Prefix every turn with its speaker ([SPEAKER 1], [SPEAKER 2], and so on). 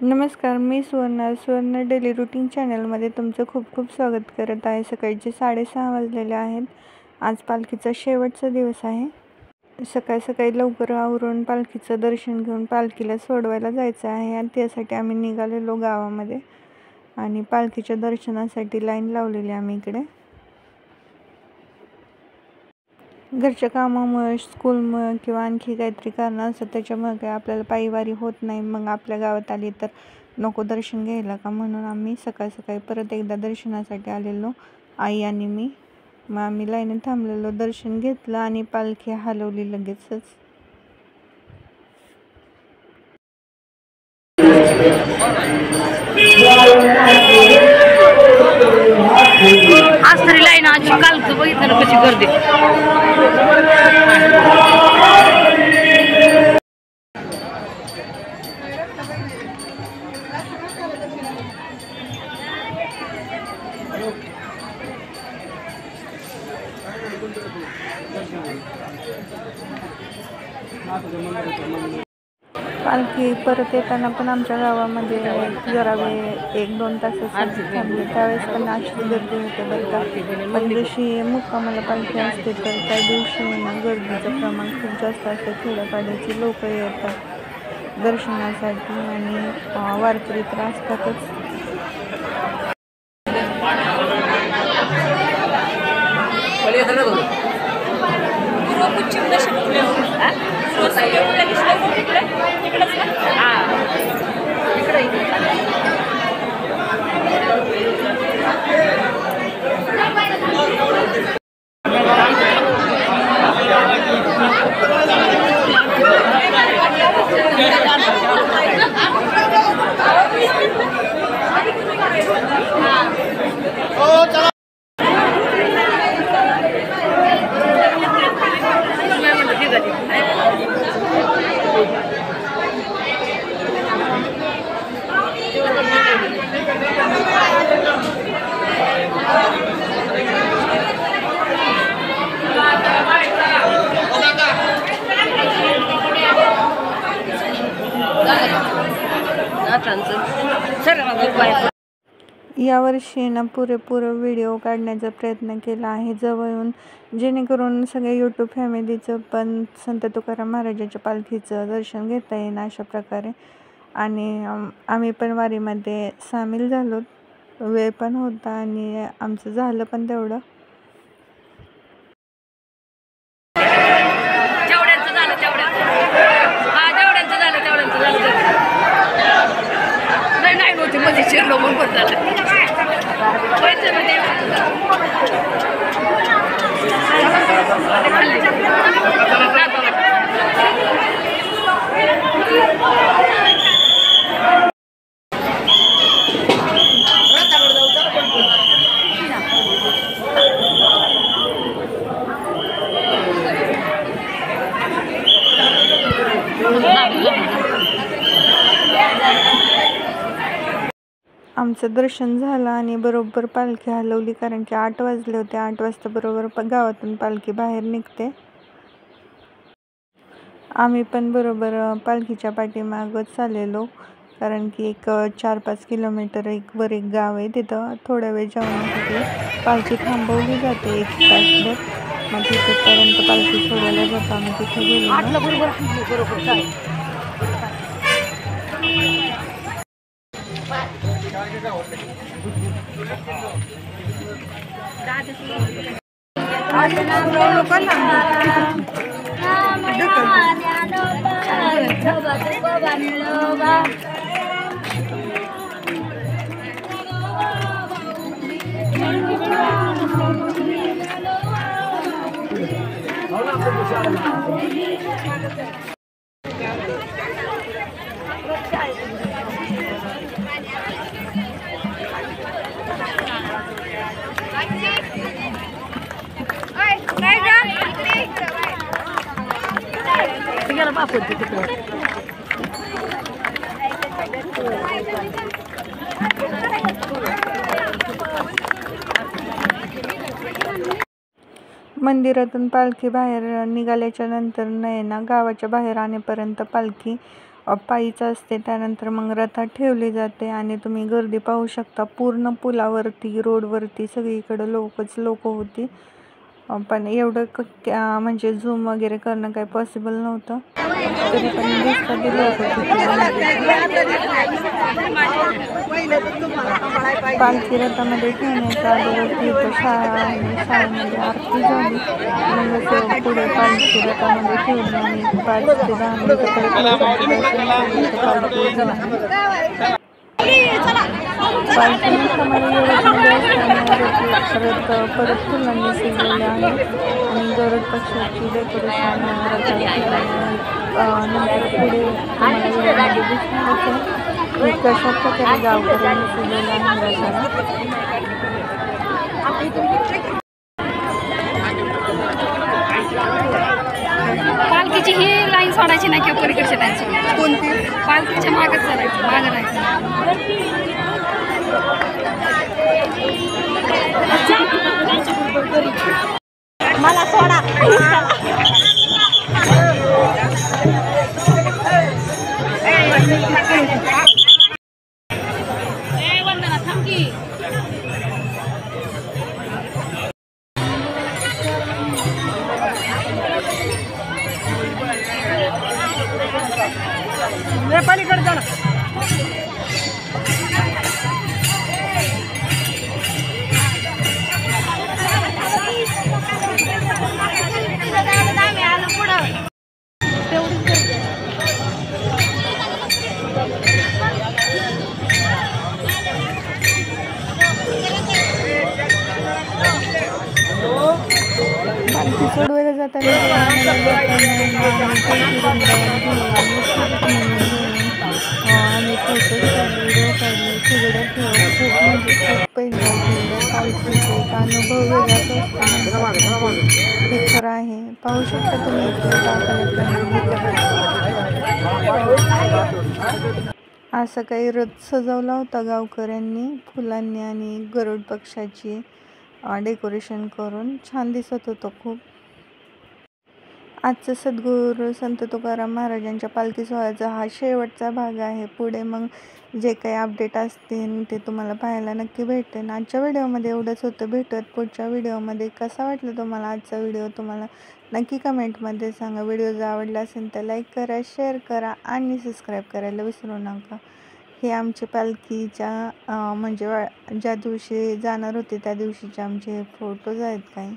[SPEAKER 1] नमस्कार, मी सुवर्ण daily routine चॅनलमध्ये तुमचं खूप खूप स्वागत करत आहे. सकाळचे 6:30 वाजलेले आहेत. आज पालखीचा शेवटचा दिवस आहे. सकाळी सकाळी लवकर आवरून पालखीचं दर्शन घेऊन पालखीला सोडवायला जायचं आहे आणि त्यासाठी आम्ही निघालेलो गावामध्ये आणि पालखीच्या दर्शनासाठी लाईन लावलेली आम्ही इकडे. घरच्या कामामुळे, स्कूलमुळे किंवा आणखी काहीतरी कारणं असतात त्याच्यामुळे काय आपल्याला पायवारी होत नाही. मग आपल्या गावात आली तर नको दर्शन घ्यायला का, म्हणून आम्ही सकाळी सकाळी परत एकदा दर्शनासाठी आलेलो, आई आणि मी. मग आम्ही लाईनीत थांबलेलो, दर्शन घेतलं आणि पालखी हलवली लगेचच.
[SPEAKER 2] आज तरी लाईन आजची कालचं बघितलं ना कशी गर्दी.
[SPEAKER 1] पालखी परत येताना पण आमच्या गावामध्ये जरा वेळ 1-2 तासासाठी थांबले. त्यावेळेस पण अशीच गर्दी होते बरं का. पण जशी मुक्कामाला पालखी असते तर त्या दिवशी गर्दीचं प्रमाण खूप जास्त असतं. खेड्यापाड्याची लोक येतात दर्शनासाठी आणि वारकरी तर असतातच. यावर्षी पुरेपूर व्हिडिओ काढण्याचा प्रयत्न केला आहे जवळून, जेणेकरून सगळ्या यूट्यूब फॅमिलीचं पण संत तुकाराम महाराजाच्या पालखीचं दर्शन घेता येईल अशा प्रकारे. आणि आम्ही पण वारीमध्ये सामील झालो. वेळ पण होता आणि आमचं झालं पण तेवढं. आमचं दर्शन झालं आणि बरोबर पालखी हलवली, कारण की 8 वाजले होते. 8 वाजता बरोबर गावातून पालखी बाहेर निघते. आम्ही पण बरोबर पालखीच्या पाठीमागच चाललेलो, कारण की एक 4-5 किलोमीटर एक गाव आहे. तिथं थोड्या वेळ जेवणासाठी पालखी थांबवली जाते 1 तासभर. मग तिथेपर्यंत पालखी सोडायला जातो आम्ही. तिथे गेलो मंदिरातून पालखी बाहेर निघाल्याच्या नंतर गावाच्या बाहेर आणेपर्यंत पालखी पायीचं असते. त्यानंतर मग रथात ठेवली जाते आणि तुम्ही गर्दी पाहू शकता. पूर्ण पुलावरती, रोडवरती सगळीकडं लोक होती. पण एवढं म्हणजे झूम वगैरे करणं काही पॉसिबल नव्हतं. तरी पण दिसतं ते लोक पालखी रथामध्ये ठेवण्याच्या अगोदर इथं शाळा आहे. शाळेमध्ये आरती झाली. मग असं पुढे पालखी रथामध्ये ठेवली आणि 5 ते 10 मिनिटं परत पालखी मुख्यमध्ये यवतमध्ये असताना रथ परत फुलांनी सजलेले आहे आणि गरुड पक्षाची डेकोरेशन नंतर पुढे तुम्हाला व्हिडिओमध्ये दिसणारच आहे की कशा प्रकारे गावकऱ्यांनी सजवलं आहे रथाला.
[SPEAKER 2] पालखीची ही लाईन सोडायची नाही किंवा पलीकडची लाईन सोडायची. कोणती? पालखीच्या मागच चालायचं, मागं राहायचं. मला सोडा. वंदना थांब की. पलीकडे जा.
[SPEAKER 1] पालखी सोडवायला जाताना आणि फोटो काढले, व्हिडिओ काढले, सगळं ठेवलं. खूप म्हणजे खूप पहिला पालखीचा एक अनुभव वेगळाच असतो. हे खरं आहे. पाहू शकता तुम्ही असं काही रथ सजवला होता गावकऱ्यांनी फुलांनी आणि गरुड पक्षाची डेकोरेशन करून. छान दिसत होतं खूप. आजचं सद्गुरू संत तुकाराम महाराजांच्या पालखी सोहळ्याचा हा शेवटचा भाग आहे. पुढे मग जे काही अपडेट असतील ते तुम्हाला पाहायला नक्की भेटेल. आजच्या व्हिडिओमध्ये एवढंच होतं. भेटूयात पुढच्या व्हिडिओमध्ये. कसा वाटला तुम्हाला आजचा व्हिडिओ तुम्हाला नक्की कमेंटमध्ये सांगा. व्हिडिओ जर आवडला असेल तर लाईक करा, शेअर करा आणि सबस्क्राईब करायला विसरू नका. हे आमचे पालखीच्या म्हणजे ज्या दिवशी जाणार होते त्या दिवशीचे आमचे फोटोज आहेत काही.